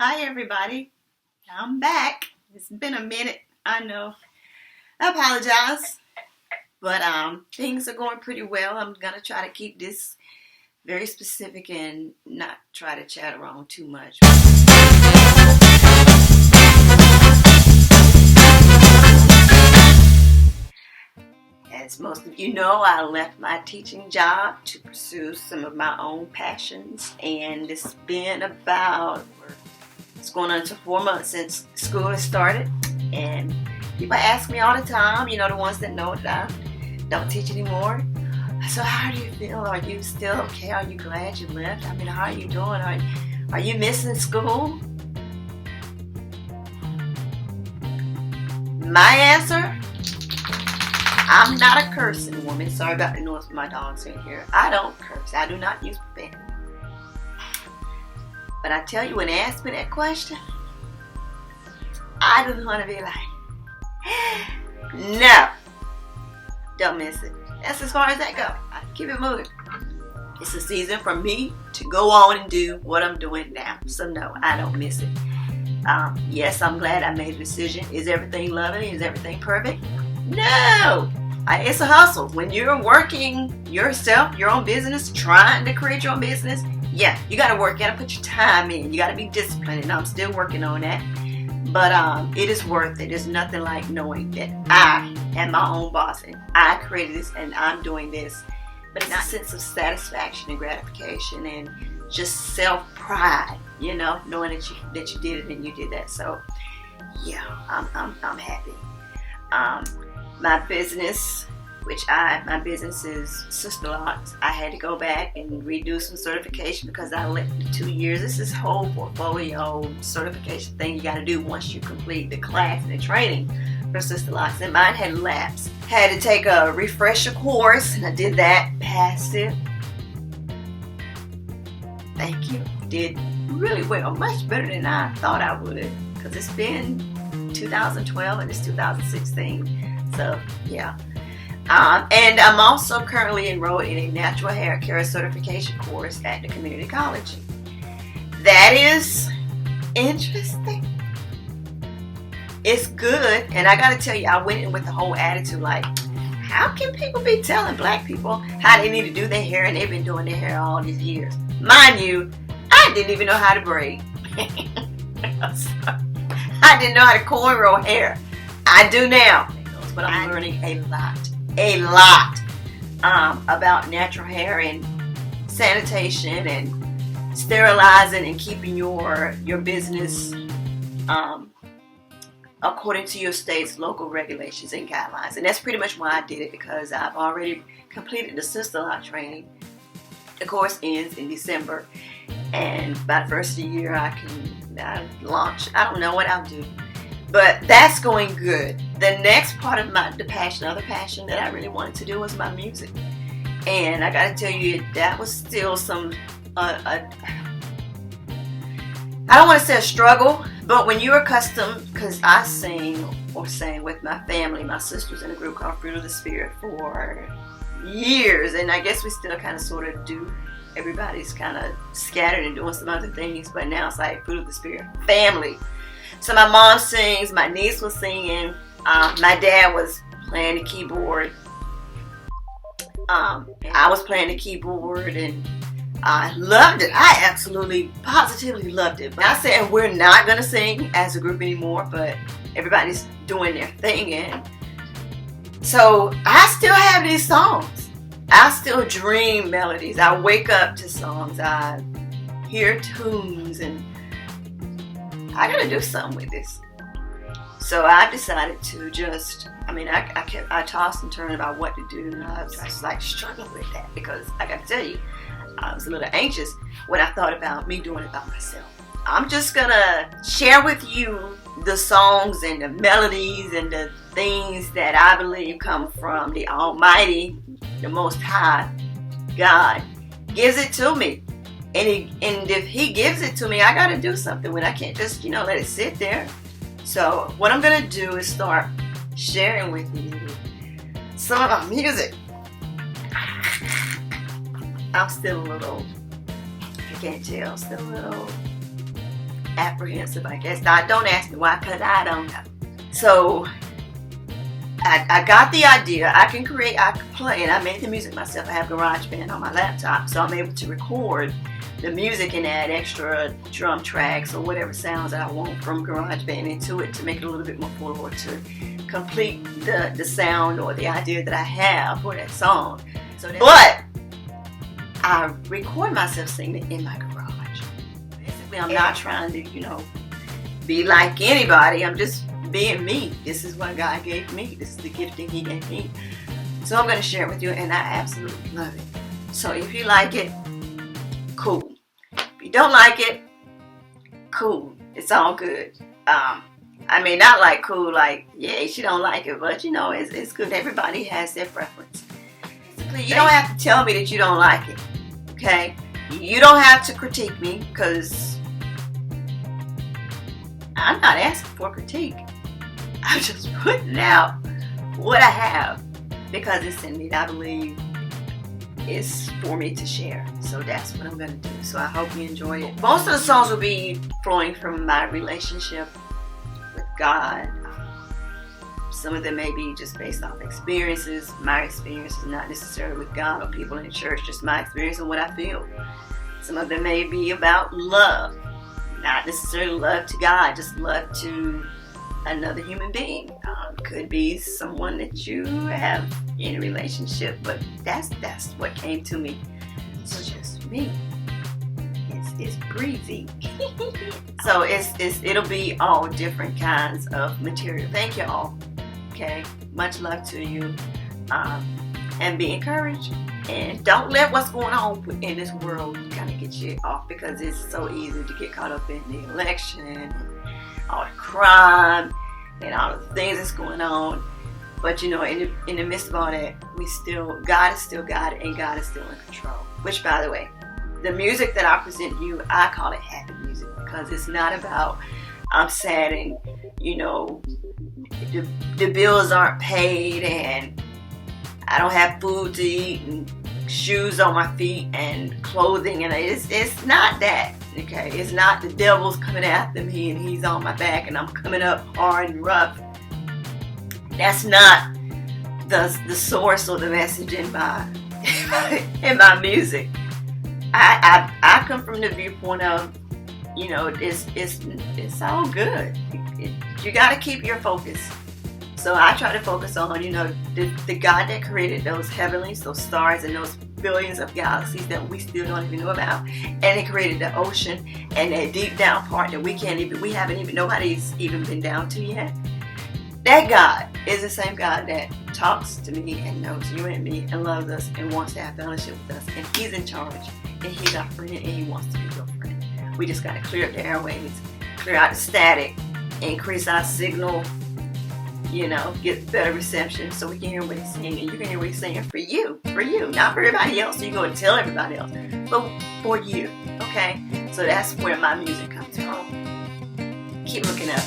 Hi everybody, I'm back. It's been a minute, I know. I apologize, but things are going pretty well. I'm gonna try to keep this very specific and not try to chat around too much. As most of you know, I left my teaching job to pursue some of my own passions, and it's been it's going on to 4 months since school has started, and people ask me all the time, the ones that know that I don't teach anymore. So how do you feel? Are you still okay? Are you glad you left? How are you doing? Are you missing school? My answer, I'm not a cursing woman. Sorry about the noise of my dogs in here. I don't curse. I do not use profanity. But I tell you, when they ask me that question, I just want to be like, no, don't miss it. That's as far as that goes. I keep it moving. It's a season for me to go on and do what I'm doing now. So no, I don't miss it. Yes, I'm glad I made a decision. Is everything lovely? Is everything perfect? No. It's a hustle. When you're working yourself, your own business, trying to create your own business, yeah, you got to work. You got to put your time in. You got to be disciplined, and I'm still working on that. But it is worth it. There's nothing like knowing that I am my own boss, and I created this, and I'm doing this. But it's a sense of satisfaction and gratification, and just self-pride, knowing that you did it and you did that. So, yeah, I'm happy. My business, my business is Sister Locks. I had to go back and redo some certification because I left it 2 years. This is whole portfolio certification thing you got to do once you complete the class and the training for Sister Locks. And mine had lapsed. Had to take a refresher course, and I did that, passed it. Thank you. Did really well, much better than I thought I would, because it's been 2012 and it's 2016. So, yeah. And I'm also currently enrolled in a natural hair care certification course at the community college. That is interesting. It's good, and I gotta tell you, I went in with the whole attitude like, how can people be telling black people how they need to do their hair, and they've been doing their hair all these years? Mind you, I didn't even know how to braid. I didn't know how to cornrow hair. I do now, but I'm learning a lot about natural hair and sanitation and sterilizing and keeping your business according to your state's local regulations and guidelines. And that's pretty much why I did it, because I've already completed the Sister Lock training. The course ends in December, and by the first of the year I launch. I don't know what I'll do, but that's going good. The next part of other passion that I really wanted to do was my music. And I gotta tell you, that was still some, I don't want to say a struggle, but when you're accustomed, because I sang with my family, my sisters, in a group called Fruit of the Spirit for years, and I guess we still kind of sort of do. Everybody's kind of scattered and doing some other things, but now it's like Fruit of the Spirit family. So my mom sings, my niece was singing, my dad was playing the keyboard, I was playing the keyboard, and I loved it. I absolutely, positively loved it. But I said we're not going to sing as a group anymore, but everybody's doing their thing, and so I still have these songs. I still dream melodies. I wake up to songs. I hear tunes, and I gotta do something with this. So I decided to just, I tossed and turned about what to do. I was just like struggling with that, because I gotta tell you, I was a little anxious when I thought about me doing it by myself. I'm just gonna share with you the songs and the melodies and the things that I believe come from the Almighty, the Most High God gives it to me. And if He gives it to me, I gotta do something with it. I can't just, let it sit there. So what I'm gonna do is start sharing with you some of my music. I'm still a little, if you can't tell, still a little apprehensive, I guess. Now, don't ask me why, because I don't know. So I got the idea. I can play, and I made the music myself. I have GarageBand on my laptop, so I'm able to record the music and add extra drum tracks or whatever sounds that I want from GarageBand into it to make it a little bit more full, or to complete the sound or the idea that I have for that song. But I record myself singing in my garage. Basically, I'm not trying to, be like anybody. I'm just being me. This is what God gave me. This is the gifting He gave me. So I'm going to share it with you, and I absolutely love it. So if you like it, cool. If you don't like it, cool. It's all good. I mean, not like cool, like, yeah, she don't like it, but it's good. Everybody has their preference. Basically, you don't have to tell me that you don't like it, okay? You don't have to critique me, because I'm not asking for critique. I'm just putting out what I have, because it's in me. I believe it's for me to share. So that's what I'm going to do. So I hope you enjoy it. Most of the songs will be flowing from my relationship with God. Some of them may be just based off experiences. My experiences, not necessarily with God or people in the church, just my experience and what I feel. Some of them may be about love. Not necessarily love to God, just love to another human being. Could be someone that you have in a relationship, but that's what came to me. So just me. It's breezy. So it'll be all different kinds of material. Thank you all. Okay, much love to you, and be encouraged. And don't let what's going on in this world kind of get you off, because it's so easy to get caught up in the election and all the crime and all the things that's going on. But in the midst of all that, God is still God, and God is still in control. Which, by the way, the music that I present you, I call it happy music, because it's not about I'm sad and the bills aren't paid and I don't have food to eat and shoes on my feet and clothing, and it's not that. Okay, it's not the devil's coming after me and he's on my back and I'm coming up hard and rough. That's not the source or the message in my music. I come from the viewpoint of, it's all good. You got to keep your focus. So I try to focus on, the God that created those heavenlies, those stars, and those billions of galaxies that we still don't even know about. And He created the ocean and that deep down part that nobody's even been down to yet. That God is the same God that talks to me and knows you and me and loves us and wants to have fellowship with us. And He's in charge, and He's our friend, and He wants to be your friend. We just got to clear up the airwaves, clear out the static, increase our signal, get better reception so we can hear what He's saying, and you can hear what He's saying for you, not for everybody else. So you go and tell everybody else, but for you, okay? So that's where my music comes from. Keep looking up.